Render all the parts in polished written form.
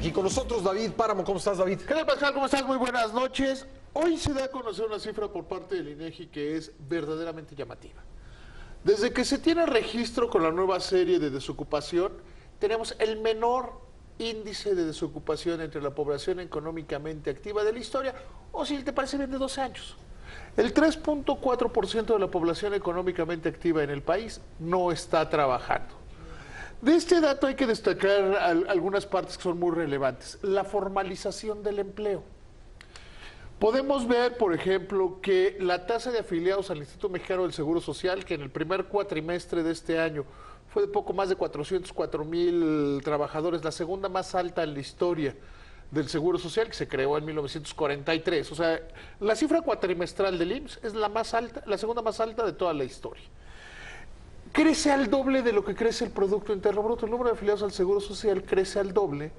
Aquí con nosotros David Páramo. ¿Cómo estás, David? ¿Qué tal, Pascal? ¿Cómo estás? Muy buenas noches. Hoy se da a conocer una cifra por parte del INEGI que es verdaderamente llamativa. Desde que se tiene registro con la nueva serie de desocupación, tenemos el menor índice de desocupación entre la población económicamente activa de la historia, o si te parece bien, de 12 años. El 3.4% de la población económicamente activa en el país no está trabajando. De este dato hay que destacar algunas partes que son muy relevantes. La formalización del empleo. Podemos ver, por ejemplo, que la tasa de afiliados al Instituto Mexicano del Seguro Social, que en el primer cuatrimestre de este año fue de poco más de 404,000 trabajadores, la segunda más alta en la historia del Seguro Social, que se creó en 1943. O sea, la cifra cuatrimestral del IMSS es la más alta, la segunda más alta de toda la historia. Crece al doble de lo que crece el Producto Interno Bruto. El número de afiliados al Seguro Social crece al doble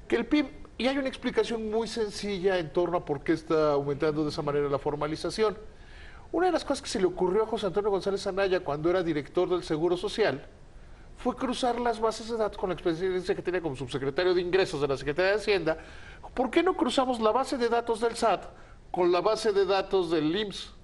que el PIB. Y hay una explicación muy sencilla en torno a por qué está aumentando de esa manera la formalización. Una de las cosas que se le ocurrió a José Antonio González Anaya cuando era director del Seguro Social fue cruzar las bases de datos con la experiencia que tenía como subsecretario de Ingresos de la Secretaría de Hacienda. ¿Por qué no cruzamos la base de datos del SAT con la base de datos del IMSS?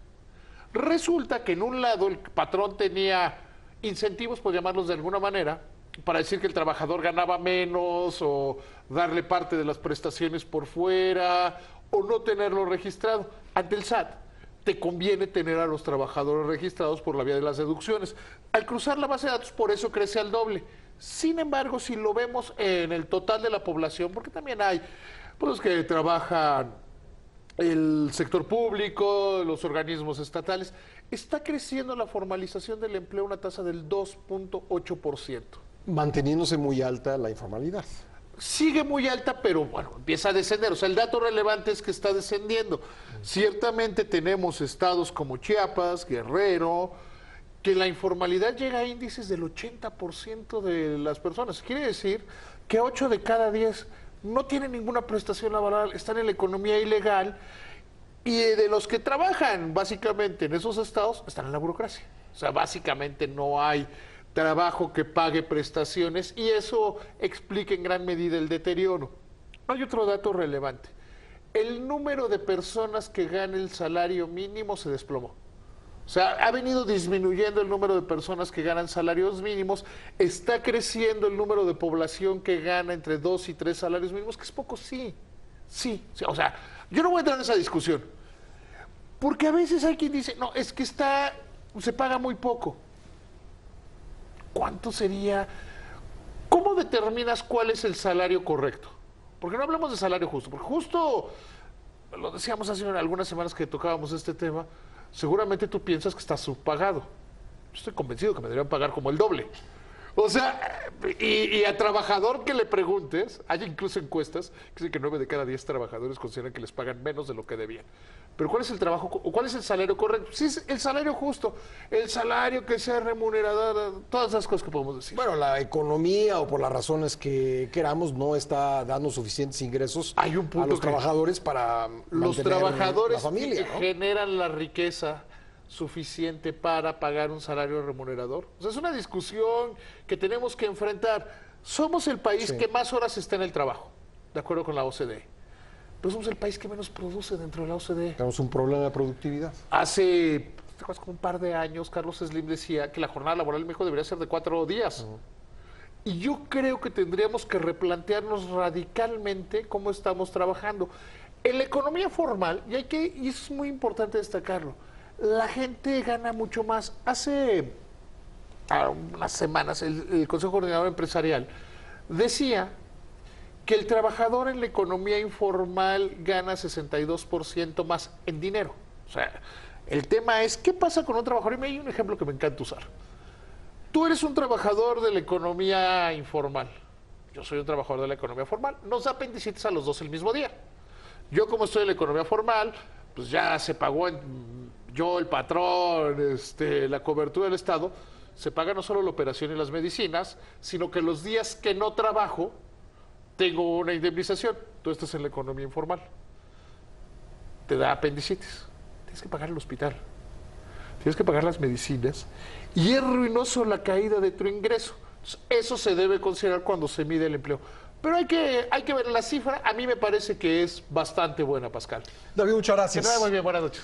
Resulta que en un lado el patrón tenía incentivos, por llamarlos de alguna manera, para decir que el trabajador ganaba menos o darle parte de las prestaciones por fuera o no tenerlo registrado. Ante el SAT te conviene tener a los trabajadores registrados por la vía de las deducciones. Al cruzar la base de datos, por eso crece al doble. Sin embargo, si lo vemos en el total de la población, porque también hay pues, que trabajan el sector público, los organismos estatales, está creciendo la formalización del empleo a una tasa del 2.8%. Manteniéndose muy alta la informalidad. Sigue muy alta, pero bueno, empieza a descender. O sea, el dato relevante es que está descendiendo. Ciertamente tenemos estados como Chiapas, Guerrero, que la informalidad llega a índices del 80% de las personas. Quiere decir que 8 de cada 10 no tienen ninguna prestación laboral, están en la economía ilegal, y de los que trabajan básicamente en esos estados están en la burocracia. O sea, básicamente no hay trabajo que pague prestaciones y eso explica en gran medida el deterioro. Hay otro dato relevante. El número de personas que gana el salario mínimo se desplomó. O sea, ha venido disminuyendo el número de personas que ganan salarios mínimos, está creciendo el número de población que gana entre 2 y 3 salarios mínimos, que es poco, sí. O sea, yo no voy a entrar en esa discusión, porque a veces hay quien dice, no, es que se paga muy poco. ¿Cuánto sería? ¿Cómo determinas cuál es el salario correcto? Porque no hablamos de salario justo, porque justo, lo decíamos hace algunas semanas que tocábamos este tema, seguramente tú piensas que está subpagado. Yo estoy convencido que me deberían pagar como el doble. O sea, y a trabajador que le preguntes, hay incluso encuestas que dicen que 9 de cada 10 trabajadores consideran que les pagan menos de lo que debían. Pero ¿cuál es el trabajo o cuál es el salario correcto? Sí, es el salario justo, el salario que sea remunerador, todas esas cosas que podemos decir. Bueno, la economía o por las razones que queramos no está dando suficientes ingresos Hay un punto a los que trabajadores para los mantener trabajadores la familia, ¿no? generan la riqueza suficiente para pagar un salario remunerador. O sea, es una discusión que tenemos que enfrentar. Somos el país que más horas está en el trabajo, de acuerdo con la OCDE. Pero somos el país que menos produce dentro de la OCDE. Tenemos un problema de productividad. Hace como un par de años, Carlos Slim decía que la jornada laboral en México debería ser de 4 días. Y yo creo que tendríamos que replantearnos radicalmente cómo estamos trabajando. En la economía formal, y eso es muy importante destacarlo, la gente gana mucho más. Hace unas semanas el Consejo Coordinador Empresarial decía que el trabajador en la economía informal gana 62% más en dinero. O sea, el tema es, ¿qué pasa con un trabajador? Y me hay un ejemplo que me encanta usar. Tú eres un trabajador de la economía informal. Yo soy un trabajador de la economía formal. Nos da apendicitis a los dos el mismo día. Yo, como estoy en la economía formal, pues ya se pagó, yo, el patrón, la cobertura del Estado, se paga no solo la operación y las medicinas, sino que los días que no trabajo, tengo una indemnización. Tú estás en la economía informal. Te da apendicitis. Tienes que pagar el hospital. Tienes que pagar las medicinas. Y es ruinoso la caída de tu ingreso. Entonces, eso se debe considerar cuando se mide el empleo. Pero hay que ver la cifra. A mí me parece que es bastante buena, Pascal. David, muchas Que gracias. te vaya muy bien, buenas noches.